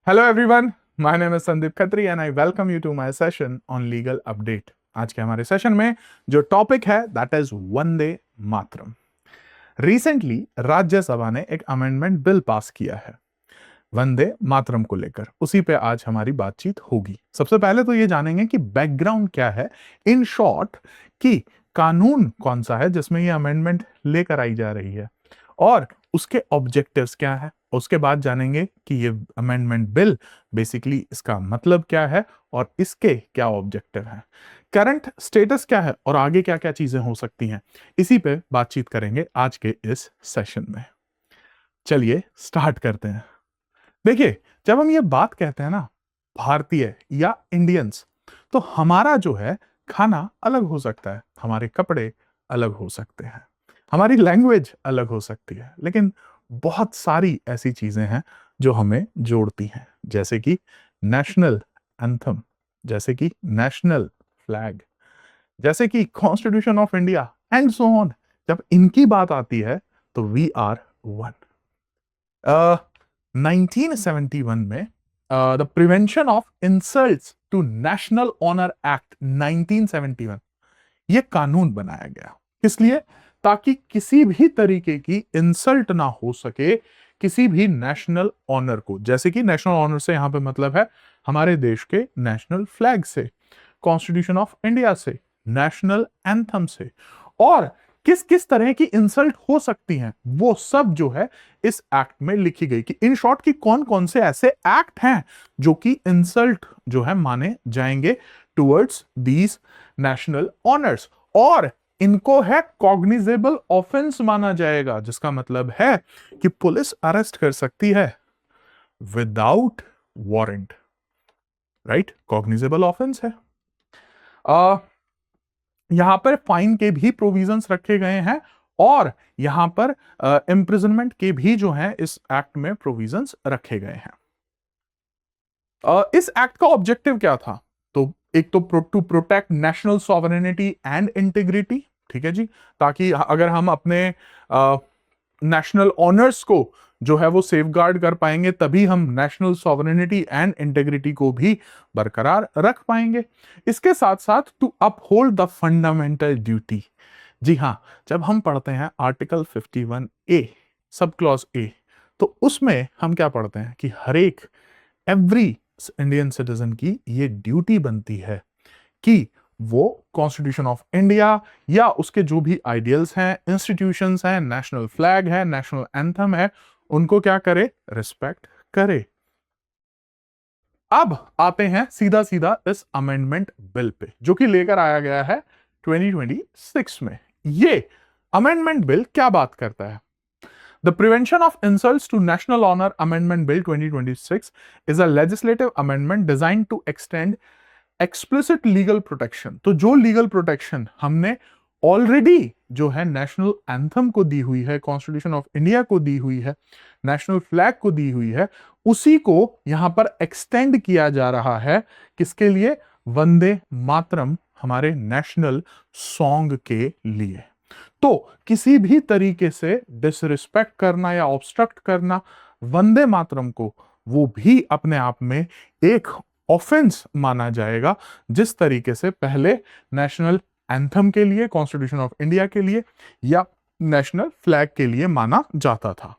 Hello everyone, my name is Sandeep Khatri and I welcome you to my session on legal update. आज के हमारे session में जो topic है that is Vande Mataram. Recently Rajya Sabha ने एक अमेंडमेंट बिल पास किया है वंदे मातरम को लेकर, उसी पे आज हमारी बातचीत होगी। सबसे पहले तो ये जानेंगे कि बैकग्राउंड क्या है, इन शॉर्ट कि कानून कौन सा है जिसमें ये अमेंडमेंट लेकर आई जा रही है और उसके ऑब्जेक्टिव्स क्या है। उसके बाद जानेंगे कि ये अमेंडमेंट बिल बेसिकली इसका मतलब क्या है और इसके क्या ऑब्जेक्टिव हैं, करंट स्टेटस क्या है और आगे क्या क्या चीजें हो सकती हैं। इसी पे बातचीत करेंगे आज के इस सेशन में। चलिए स्टार्ट करते हैं। देखिए, जब हम ये बात कहते हैं ना भारतीय या इंडियंस, तो हमारा जो है खाना अलग हो सकता है, हमारे कपड़े अलग हो सकते हैं, हमारी लैंग्वेज अलग हो सकती है, लेकिन बहुत सारी ऐसी चीजें हैं जो हमें जोड़ती हैं, जैसे कि नेशनल एंथम, जैसे कि नेशनल फ्लैग, जैसे कि constitution of India and so on. जब इनकी बात आती है तो वी आर वन। 1971 में the prevention of insults to national honour act 1971 ये कानून बनाया गया। किस लिए? ताकि किसी भी तरीके की इंसल्ट ना हो सके किसी भी नेशनल ऑनर को। जैसे कि नेशनल ऑनर से यहां पे मतलब है हमारे देश के नेशनल फ्लैग से, कॉन्स्टिट्यूशन ऑफ इंडिया से, नेशनल एंथम से, और किस किस तरह की इंसल्ट हो सकती हैं वो सब जो है इस एक्ट में लिखी गई। कि इन शॉर्ट कि कौन कौन से ऐसे एक्ट हैं जो कि इंसल्ट जो है माने जाएंगे टुवर्ड्स दीज नेशनल ऑनर्स, और इनको है कॉग्निजेबल ऑफेंस माना जाएगा, जिसका मतलब है कि पुलिस अरेस्ट कर सकती है without warrant. Right, cognizable offence है। यहां पर फाइन के भी प्रोविजंस रखे गए हैं और यहां पर इम्प्रिजनमेंट के भी जो है इस एक्ट में प्रोविजंस रखे गए हैं। इस एक्ट का ऑब्जेक्टिव क्या था? तो एक तो to protect national sovereignty and integrity, ठीक है जी, ताकि अगर हम अपने नेशनल ऑनर्स को जो है वो सेफगार्ड कर पाएंगे तभी हम नेशनल सॉवरेनिटी एंड इंटीग्रिटी को भी बरकरार रख पाएंगे। इसके साथ साथ to uphold the fundamental duty. जी हां, जब हम पढ़ते हैं article 51A sub clause A, तो उसमें हम क्या पढ़ते हैं कि हर एक एवरी इंडियन सिटीजन की ये ड्यूटी बनती है कि वो कॉन्स्टिट्यूशन ऑफ इंडिया या उसके जो भी आइडियल्स हैं, इंस्टीट्यूशंस हैं, नेशनल फ्लैग है, नेशनल एंथम है, उनको क्या करे? रिस्पेक्ट करे। अब आते हैं सीधा सीधा इस अमेंडमेंट बिल पे जो कि लेकर आया गया है 2026 में। ये अमेंडमेंट बिल क्या बात करता है? The Prevention of Insults to National Honor Amendment Bill 2026 is a legislative amendment designed to extend explicit legal protection। तो जो लीगल प्रोटेक्शन हमने ऑलरेडी जो है नेशनल एंथम को दी हुई है, कॉन्स्टिट्यूशन ऑफ इंडिया को दी हुई है, नेशनल फ्लैग को दी हुई है, उसी को यहां पर एक्सटेंड किया जा रहा है। किसके लिए? वंदे मातरम, हमारे नेशनल सॉन्ग के लिए। तो किसी भी तरीके से डिसरिस्पेक्ट करना या ऑब्स्ट्रक्ट करना वंदे मातरम को, वो भी अपने आप में एक ऑफेंस माना जाएगा, जिस तरीके से पहले नेशनल एंथम के लिए, कॉन्स्टिट्यूशन ऑफ इंडिया के लिए या नेशनल फ्लैग के लिए माना जाता था।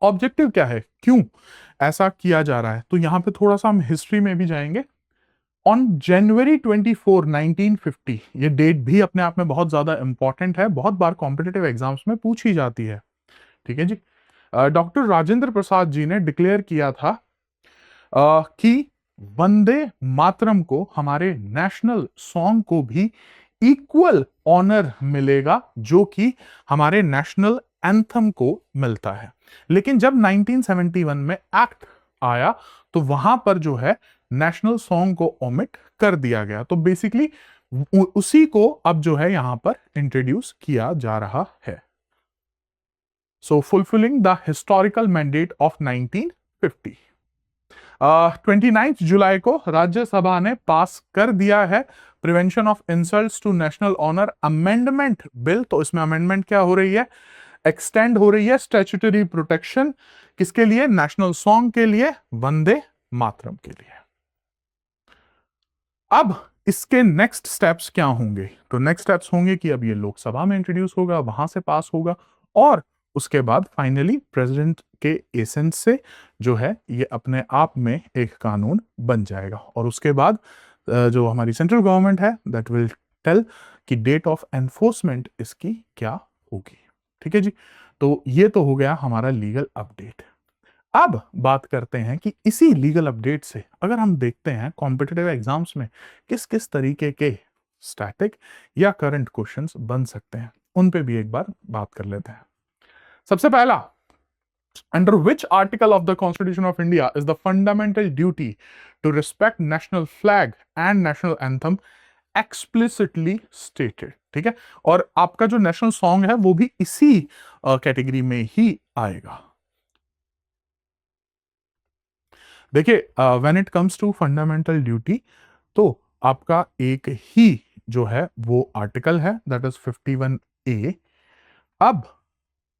ऑब्जेक्टिव क्या है, क्यों ऐसा किया जा रहा है? तो यहां पे थोड़ा सा हम हिस्ट्री में भी जाएंगे। ऑन जनवरी 24, 1950, ये डेट भी अपने आप में बहुत ज्यादा इंपॉर्टेंट है, बहुत बार कॉम्पिटिटिव एग्जाम्स में पूछी जाती है, ठीक है जी। डॉक्टर राजेंद्र प्रसाद जी ने डिक्लेयर किया था कि वंदे मातरम को, हमारे नेशनल सॉन्ग को भी इक्वल ऑनर मिलेगा जो कि हमारे नेशनल एंथम को मिलता है। लेकिन जब 1971 में एक्ट आया तो वहां पर जो है नेशनल सॉन्ग को ओमिट कर दिया गया। तो बेसिकली उसी को अब जो है यहां पर इंट्रोड्यूस किया जा रहा है। So fulfilling the historical mandate of 1950। 29 जुलाई को राज्यसभा ने पास कर दिया है prevention of insults to national honour amendment bill. तो इसमें अमेंडमेंट क्या हो रही है? एक्सटेंड हो रही है स्टैट्यूटरी प्रोटेक्शन किसके लिए? नेशनल सॉन्ग के लिए, वंदे मातरम के लिए। अब इसके नेक्स्ट स्टेप्स क्या होंगे? तो नेक्स्ट स्टेप्स होंगे कि अब ये लोकसभा में इंट्रोड्यूस होगा, वहां से पास होगा, और उसके बाद फाइनली प्रेसिडेंट के एसेंस से जो है ये अपने आप में एक कानून बन जाएगा। और उसके बाद जो हमारी सेंट्रल गवर्नमेंट है दैट विल टेल कि डेट ऑफ एनफोर्समेंट इसकी क्या होगी। ठीक है जी, तो ये तो हो गया हमारा लीगल अपडेट। अब बात करते हैं कि इसी लीगल अपडेट से अगर हम देखते हैं कॉम्पिटिटिव एग्जाम्स में किस किस तरीके के स्टैटिक या करंट क्वेश्चंस बन सकते हैं, उन पे भी एक बार बात कर लेते हैं। सबसे पहला, under which article of the constitution of India is the fundamental duty to respect national flag and national anthem explicitly stated. ठीक है, और आपका जो नेशनल सॉन्ग है वो भी इसी कैटेगरी में ही आएगा। देखिए, when it comes to fundamental duty तो आपका एक ही जो है वो आर्टिकल है दैट इज 51A। अब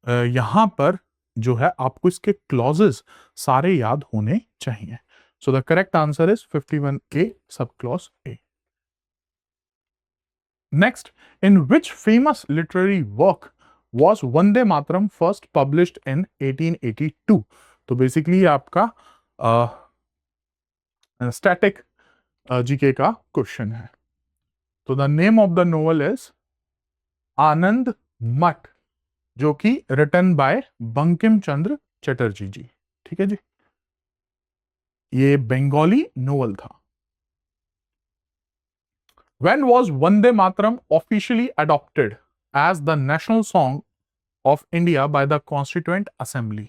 यहां पर जो है आपको इसके क्लॉजेस सारे याद होने चाहिए। So the correct answer is 51A sub clause A. Next, in which famous literary work was Vande Mataram first published in 1882? तो बेसिकली आपका स्टैटिक जीके का क्वेश्चन है। तो the name of the novel is Anand Math, जो कि रिटन बाय बंकिम चंद्र चटर्जी जी। ठीक है जी, ये बंगाली नोवेल था। When was Vande Mataram officially adopted as the national song of India by the Constituent Assembly?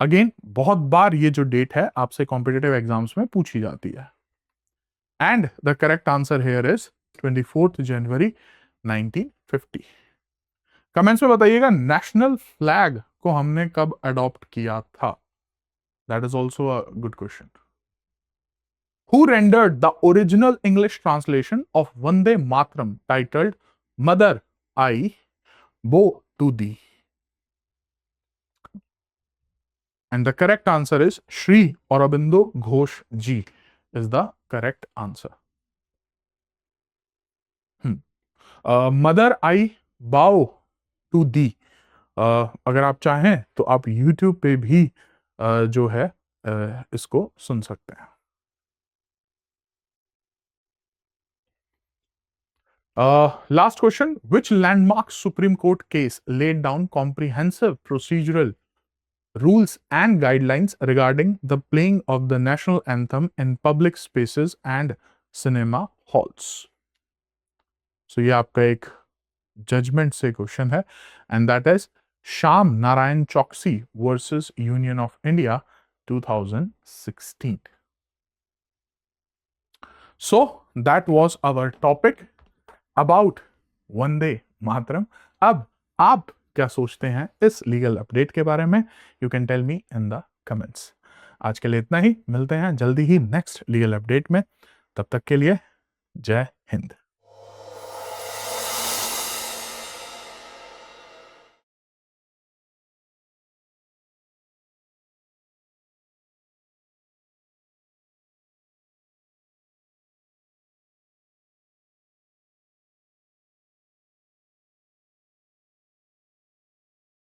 Again बहुत बार ये जो डेट है आपसे कॉम्पिटिटिव एग्जाम्स में पूछी जाती है। And the correct answer here is 24 January 1950। Comments में बताइएगा नेशनल फ्लैग को हमने कब अडॉप्ट किया था? That is also a good question. Who rendered the original English translation of Vande Mataram titled Mother I Bow to Thee? And the correct answer is Sri Aurobindo Ghosh Ji is the correct answer. Mother I Bow to Thee. अगर आप चाहें तो आप YouTube पे भी जो है इसको सुन सकते हैं। Last question. Which landmark Supreme Court case laid down comprehensive procedural rules and guidelines regarding the playing of the national anthem in public spaces and cinema halls? So ये आपका एक जजमेंट से क्वेश्चन है and that is Shyam Narayan Chouksey versus Union of India 2016. So that was our topic about Vande Mataram. अब आप क्या सोचते हैं इस लीगल अपडेट के बारे में? You can tell me in the comments. आज के लिए इतना ही, मिलते हैं जल्दी ही नेक्स्ट लीगल अपडेट में। तब तक के लिए जय हिंद।